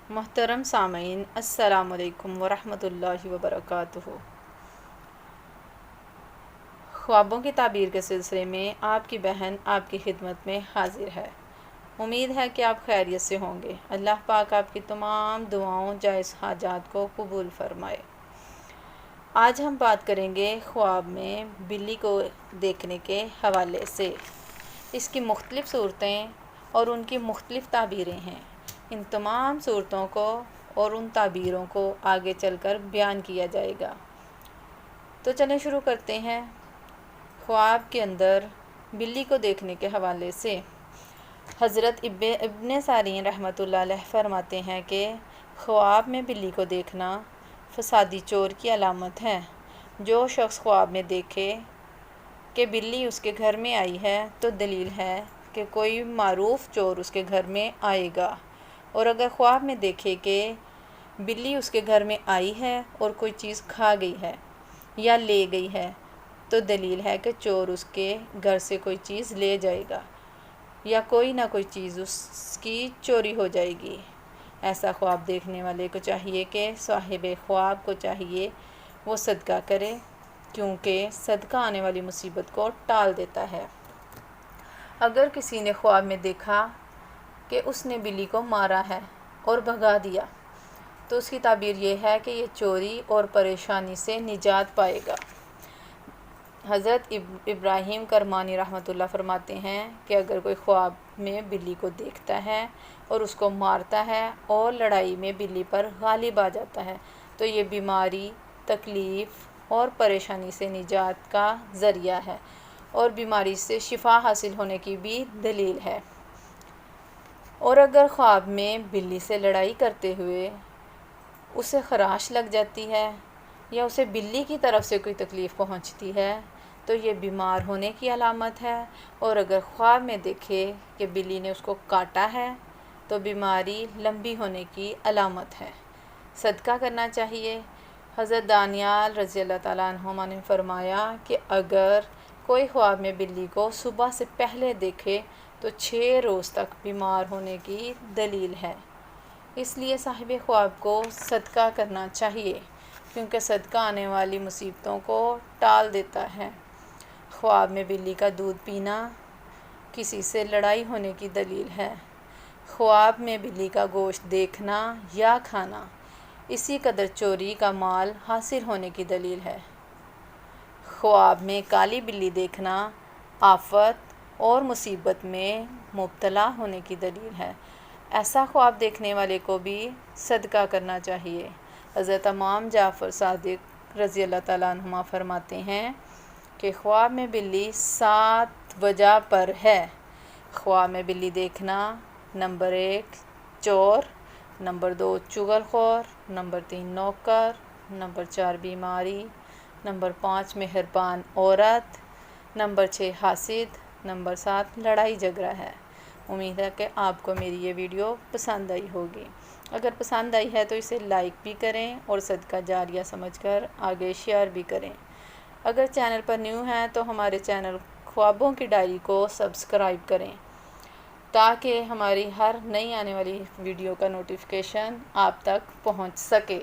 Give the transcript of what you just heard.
محترم سامعین، السلام علیکم ورحمۃ اللہ وبرکاتہ۔ خوابوں کی تعبیر کے سلسلے میں آپ کی بہن آپ کی خدمت میں حاضر ہے۔ امید ہے کہ آپ خیریت سے ہوں گے۔ اللہ پاک آپ کی تمام دعاؤں جائز حاجات کو قبول فرمائے۔ آج ہم بات کریں گے خواب میں بلی کو دیکھنے کے حوالے سے۔ اس کی مختلف صورتیں اور ان کی مختلف تعبیریں ہیں۔ ان تمام صورتوں کو اور ان تعبیروں کو آگے چل کر بیان کیا جائے گا۔ تو چلیں شروع کرتے ہیں۔ خواب کے اندر بلی کو دیکھنے کے حوالے سے حضرت ابن سیرین رحمۃ اللہ علیہ فرماتے ہیں کہ خواب میں بلی کو دیکھنا فسادی چور کی علامت ہے۔ جو شخص خواب میں دیکھے کہ بلی اس کے گھر میں آئی ہے تو دلیل ہے کہ کوئی معروف چور اس کے گھر میں آئے گا، اور اگر خواب میں دیکھے کہ بلی اس کے گھر میں آئی ہے اور کوئی چیز کھا گئی ہے یا لے گئی ہے تو دلیل ہے کہ چور اس کے گھر سے کوئی چیز لے جائے گا یا کوئی نہ کوئی چیز اس کی چوری ہو جائے گی۔ ایسا خواب دیکھنے والے کو چاہیے کہ صاحب خواب کو چاہیے وہ صدقہ کرے، کیونکہ صدقہ آنے والی مصیبت کو ٹال دیتا ہے۔ اگر کسی نے خواب میں دیکھا کہ اس نے بلی کو مارا ہے اور بھگا دیا تو اس کی تعبیر یہ ہے کہ یہ چوری اور پریشانی سے نجات پائے گا۔ حضرت ابراہیم کرمانی رحمۃ اللہ فرماتے ہیں کہ اگر کوئی خواب میں بلی کو دیکھتا ہے اور اس کو مارتا ہے اور لڑائی میں بلی پر غالب آ جاتا ہے تو یہ بیماری، تکلیف اور پریشانی سے نجات کا ذریعہ ہے اور بیماری سے شفا حاصل ہونے کی بھی دلیل ہے۔ اور اگر خواب میں بلی سے لڑائی کرتے ہوئے اسے خراش لگ جاتی ہے یا اسے بلی کی طرف سے کوئی تکلیف پہنچتی ہے تو یہ بیمار ہونے کی علامت ہے، اور اگر خواب میں دیکھے کہ بلی نے اس کو کاٹا ہے تو بیماری لمبی ہونے کی علامت ہے۔ صدقہ کرنا چاہیے۔ حضرت دانیال رضی اللہ تعالیٰ عنہما نے فرمایا کہ اگر کوئی خواب میں بلی کو صبح سے پہلے دیکھے تو 6 روز تک بیمار ہونے کی دلیل ہے۔ اس لیے صاحب خواب کو صدقہ کرنا چاہیے، کیونکہ صدقہ آنے والی مصیبتوں کو ٹال دیتا ہے۔ خواب میں بلی کا دودھ پینا کسی سے لڑائی ہونے کی دلیل ہے۔ خواب میں بلی کا گوشت دیکھنا یا کھانا اسی قدر چوری کا مال حاصل ہونے کی دلیل ہے۔ خواب میں کالی بلی دیکھنا آفت اور مصیبت میں مبتلا ہونے کی دلیل ہے۔ ایسا خواب دیکھنے والے کو بھی صدقہ کرنا چاہیے۔ حضرت امام جعفر صادق رضی اللہ تعالیٰ عنہما فرماتے ہیں کہ خواب میں بلی 7 وجہ پر ہے۔ خواب میں بلی دیکھنا: نمبر 1 چور، نمبر 2 چغل خور، نمبر 3 نوکر، نمبر 4 بیماری، نمبر 5 مہربان عورت، نمبر 6 حاسد، نمبر 7 لڑائی جھگڑا ہے۔ امید ہے کہ آپ کو میری یہ ویڈیو پسند آئی ہوگی۔ اگر پسند آئی ہے تو اسے لائک بھی کریں اور صدقہ جاریہ سمجھ کر آگے شیئر بھی کریں۔ اگر چینل پر نیو ہیں تو ہمارے چینل خوابوں کی ڈائری کو سبسکرائب کریں تاکہ ہماری ہر نئی آنے والی ویڈیو کا نوٹیفیکیشن آپ تک پہنچ سکے۔